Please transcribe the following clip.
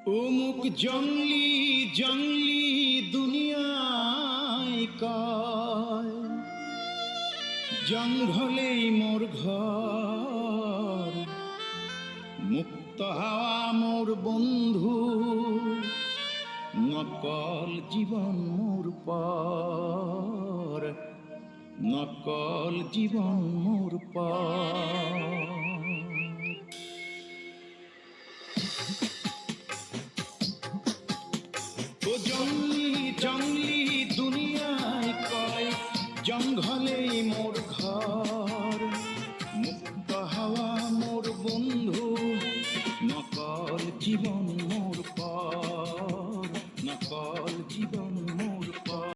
অমুক জঙ্গলি জঙ্গলি দুনিয়ায় কয়, জঙ্গলেই মোর ঘর, মুক্ত হাওয়া মোর বন্ধু, নকল জীবন মোর পর, নকল জীবন মোর পর। ও জঙ্গলি জঙ্গলি দুনিয়ায় কয়, জঙ্গলে মোর ঘর, মুক্ত হাওয়া মোর বন্ধু, নকল জীবন মোর পর, নকল জীবন মোর পর।